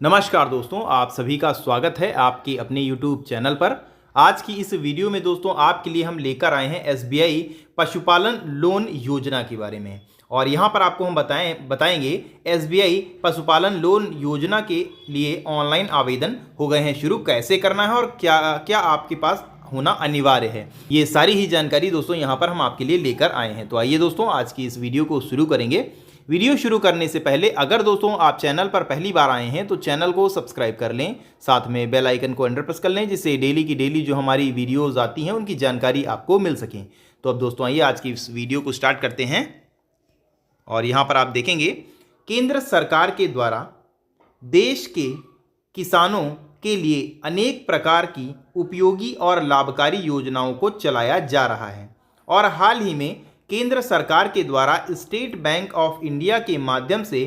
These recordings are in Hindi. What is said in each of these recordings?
नमस्कार दोस्तों, आप सभी का स्वागत है आपके अपने YouTube चैनल पर। आज की इस वीडियो में दोस्तों आपके लिए हम लेकर आए हैं SBI पशुपालन लोन योजना के बारे में। और यहाँ पर आपको हम बताएंगे SBI पशुपालन लोन योजना के लिए ऑनलाइन आवेदन हो गए हैं शुरू, कैसे करना है और क्या क्या आपके पास होना अनिवार्य है। ये सारी ही जानकारी दोस्तों यहाँ पर हम आपके लिए लेकर आए हैं। तो आइए दोस्तों आज की इस वीडियो को शुरू करेंगे। वीडियो शुरू करने से पहले अगर दोस्तों आप चैनल पर पहली बार आए हैं तो चैनल को सब्सक्राइब कर लें, साथ में बेल आइकन को अंडर प्रेस कर लें, जिससे डेली की डेली जो हमारी वीडियोस आती हैं उनकी जानकारी आपको मिल सके। तो अब दोस्तों आइए आज की इस वीडियो को स्टार्ट करते हैं। और यहाँ पर आप देखेंगे केंद्र सरकार के द्वारा देश के किसानों के लिए अनेक प्रकार की उपयोगी और लाभकारी योजनाओं को चलाया जा रहा है। और हाल ही में केंद्र सरकार के द्वारा स्टेट बैंक ऑफ इंडिया के माध्यम से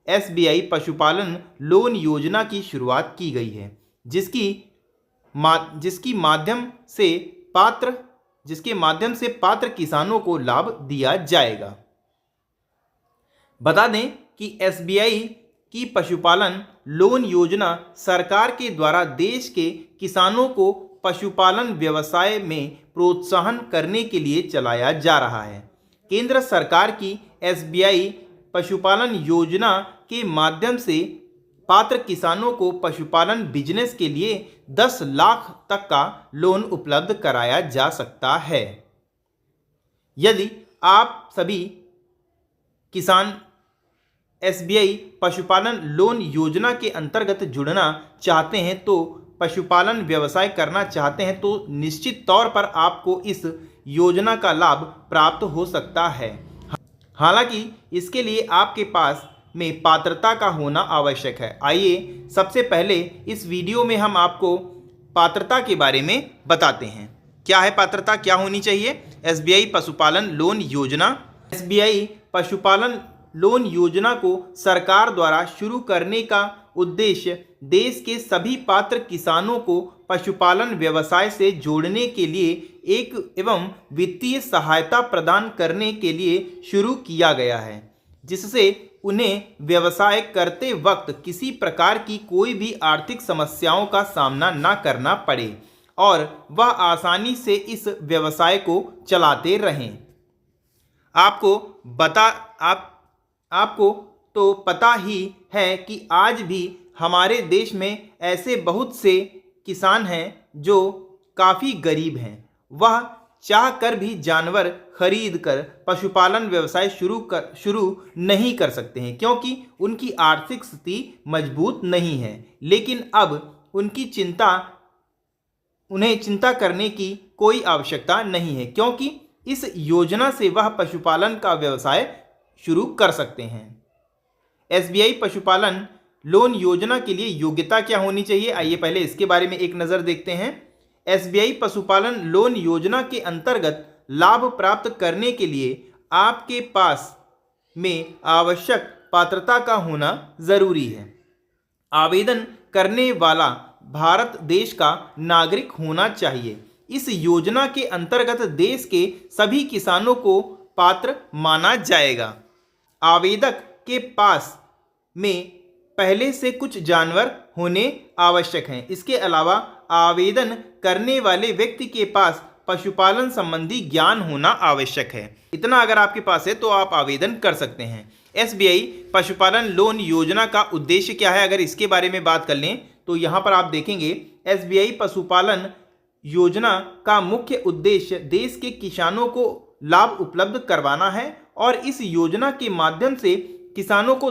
SBI पशुपालन लोन योजना की शुरुआत की गई है, जिसके माध्यम से पात्र किसानों को लाभ दिया जाएगा। बता दें कि SBI की पशुपालन लोन योजना सरकार के द्वारा देश के किसानों को पशुपालन व्यवसाय में प्रोत्साहन करने के लिए चलाया जा रहा है। केंद्र सरकार की SBI पशुपालन योजना के माध्यम से पात्र किसानों को पशुपालन बिजनेस के लिए 10 लाख तक का लोन उपलब्ध कराया जा सकता है। यदि आप सभी किसान SBI पशुपालन लोन योजना के अंतर्गत जुड़ना चाहते हैं, तो पशुपालन व्यवसाय करना चाहते हैं, तो निश्चित तौर पर आपको इस योजना का लाभ प्राप्त हो सकता है। हालांकि इसके लिए आपके पास में पात्रता का होना आवश्यक है। आइए सबसे पहले इस वीडियो में हम आपको पात्रता के बारे में बताते हैं। क्या है पात्रता, क्या होनी चाहिए। SBI पशुपालन लोन योजना SBI पशुपालन लोन योजना को सरकार द्वारा शुरू करने का उद्देश्य देश के सभी पात्र किसानों को पशुपालन व्यवसाय से जोड़ने के लिए एक एवं वित्तीय सहायता प्रदान करने के लिए शुरू किया गया है, जिससे उन्हें व्यवसाय करते वक्त किसी प्रकार की कोई भी आर्थिक समस्याओं का सामना न करना पड़े और वह आसानी से इस व्यवसाय को चलाते रहें। आपको तो पता ही है कि आज भी हमारे देश में ऐसे बहुत से किसान हैं जो काफ़ी गरीब हैं। वह चाह कर भी जानवर खरीद कर पशुपालन व्यवसाय शुरू नहीं कर सकते हैं, क्योंकि उनकी आर्थिक स्थिति मजबूत नहीं है। लेकिन अब उन्हें चिंता करने की कोई आवश्यकता नहीं है, क्योंकि इस योजना से वह पशुपालन का व्यवसाय शुरू कर सकते हैं। SBI पशुपालन लोन योजना के लिए योग्यता क्या होनी चाहिए, आइए पहले इसके बारे में एक नज़र देखते हैं। SBI पशुपालन लोन योजना के अंतर्गत लाभ प्राप्त करने के लिए आपके पास में आवश्यक पात्रता का होना जरूरी है। आवेदन करने वाला भारत देश का नागरिक होना चाहिए। इस योजना के अंतर्गत देश के सभी किसानों को पात्र माना जाएगा। आवेदक के पास में पहले से कुछ जानवर होने आवश्यक हैं। इसके अलावा आवेदन करने वाले व्यक्ति के पास पशुपालन संबंधी ज्ञान होना आवश्यक है। इतना अगर आपके पास है तो आप आवेदन कर सकते हैं। SBI पशुपालन लोन योजना का उद्देश्य क्या है, अगर इसके बारे में बात कर लें तो यहाँ पर आप देखेंगे SBI पशुपालन योजना का मुख्य उद्देश्य देश के किसानों को लाभ उपलब्ध करवाना है और इस योजना के माध्यम से किसानों को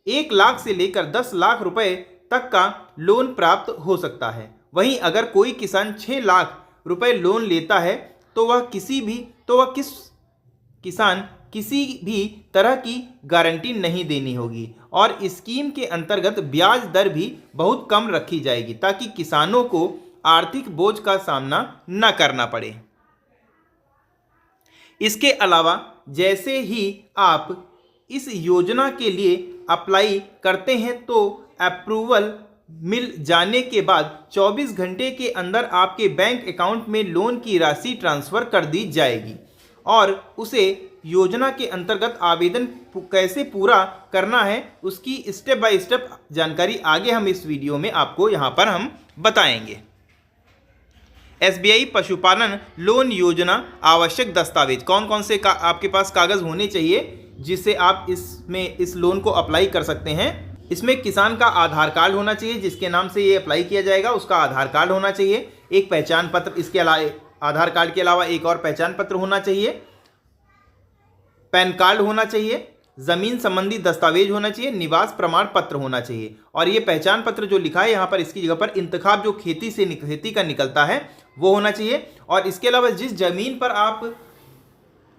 1 लाख से लेकर 10 लाख रुपए तक का लोन प्राप्त हो सकता है। वहीं अगर कोई किसान 6 लाख रुपए लोन लेता है तो वह किसी भी तरह की गारंटी नहीं देनी होगी और स्कीम के अंतर्गत ब्याज दर भी बहुत कम रखी जाएगी, ताकि किसानों को आर्थिक बोझ का सामना न करना पड़े। इसके अलावा जैसे ही आप इस योजना के लिए अप्लाई करते हैं तो अप्रूवल मिल जाने के बाद 24 घंटे के अंदर आपके बैंक अकाउंट में लोन की राशि ट्रांसफ़र कर दी जाएगी और उसे योजना के अंतर्गत आवेदन कैसे पूरा करना है उसकी स्टेप बाय स्टेप जानकारी आगे हम इस वीडियो में आपको यहाँ पर हम बताएंगे। SBI पशुपालन लोन योजना आवश्यक दस्तावेज कौन कौन से आपके पास कागज़ होने चाहिए जिससे आप इस लोन को अप्लाई कर सकते हैं। इसमें किसान का आधार कार्ड होना चाहिए, जिसके नाम से ये अप्लाई किया जाएगा उसका आधार कार्ड होना चाहिए, एक पहचान पत्र, इसके अलावा आधार कार्ड के अलावा एक और पहचान पत्र होना चाहिए, पैन कार्ड होना चाहिए, ज़मीन संबंधी दस्तावेज होना चाहिए, निवास प्रमाण पत्र होना चाहिए। और ये पहचान पत्र जो लिखा है यहाँ पर इसकी जगह पर इंतखाब जो खेती का निकलता है वो होना चाहिए। और इसके अलावा जिस जमीन पर आप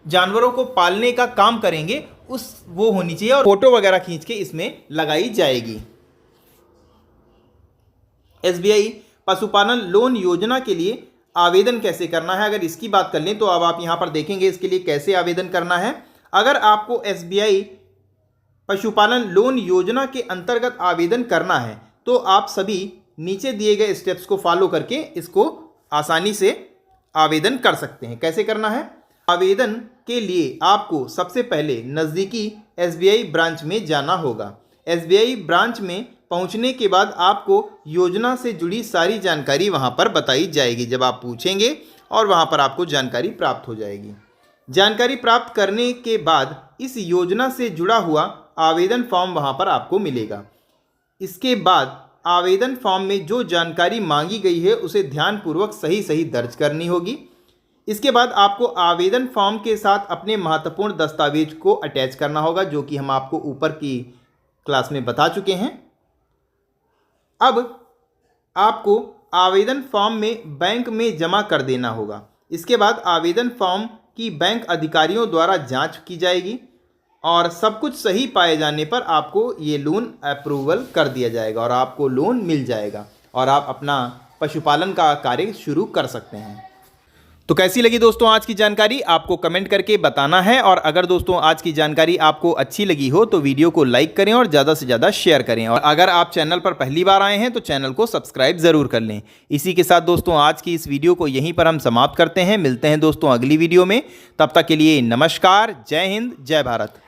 जानवरों को पालने का काम करेंगे वो होनी चाहिए और फोटो वगैरह खींच के इसमें लगाई जाएगी। SBI पशुपालन लोन योजना के लिए आवेदन कैसे करना है, अगर इसकी बात कर लें तो अब आप यहाँ पर देखेंगे इसके लिए कैसे आवेदन करना है। अगर आपको SBI पशुपालन लोन योजना के अंतर्गत आवेदन करना है तो आप सभी नीचे दिए गए स्टेप्स को फॉलो करके इसको आसानी से आवेदन कर सकते हैं। कैसे करना है? आवेदन के लिए आपको सबसे पहले नज़दीकी SBI ब्रांच में जाना होगा। SBI ब्रांच में पहुंचने के बाद आपको योजना से जुड़ी सारी जानकारी वहां पर बताई जाएगी। जब आप पूछेंगे और वहां पर आपको जानकारी प्राप्त हो जाएगी। जानकारी प्राप्त करने के बाद इस योजना से जुड़ा हुआ आवेदन फॉर्म वहां पर आपको मिलेगा। इसके बाद आवेदन फॉर्म में जो जानकारी मांगी गई है उसे ध्यानपूर्वक सही दर्ज करनी होगी। इसके बाद आपको आवेदन फॉर्म के साथ अपने महत्वपूर्ण दस्तावेज को अटैच करना होगा, जो कि हम आपको ऊपर की क्लास में बता चुके हैं। अब आपको आवेदन फॉर्म में बैंक में जमा कर देना होगा। इसके बाद आवेदन फॉर्म की बैंक अधिकारियों द्वारा जांच की जाएगी और सब कुछ सही पाए जाने पर आपको ये लोन अप्रूवल कर दिया जाएगा और आपको लोन मिल जाएगा और आप अपना पशुपालन का कार्य शुरू कर सकते हैं। तो कैसी लगी दोस्तों आज की जानकारी, आपको कमेंट करके बताना है। और अगर दोस्तों आज की जानकारी आपको अच्छी लगी हो तो वीडियो को लाइक करें और ज़्यादा से ज़्यादा शेयर करें। और अगर आप चैनल पर पहली बार आए हैं तो चैनल को सब्सक्राइब ज़रूर कर लें। इसी के साथ दोस्तों आज की इस वीडियो को यहीं पर हम समाप्त करते हैं। मिलते हैं दोस्तों अगली वीडियो में, तब तक के लिए नमस्कार, जय हिंद, जय भारत।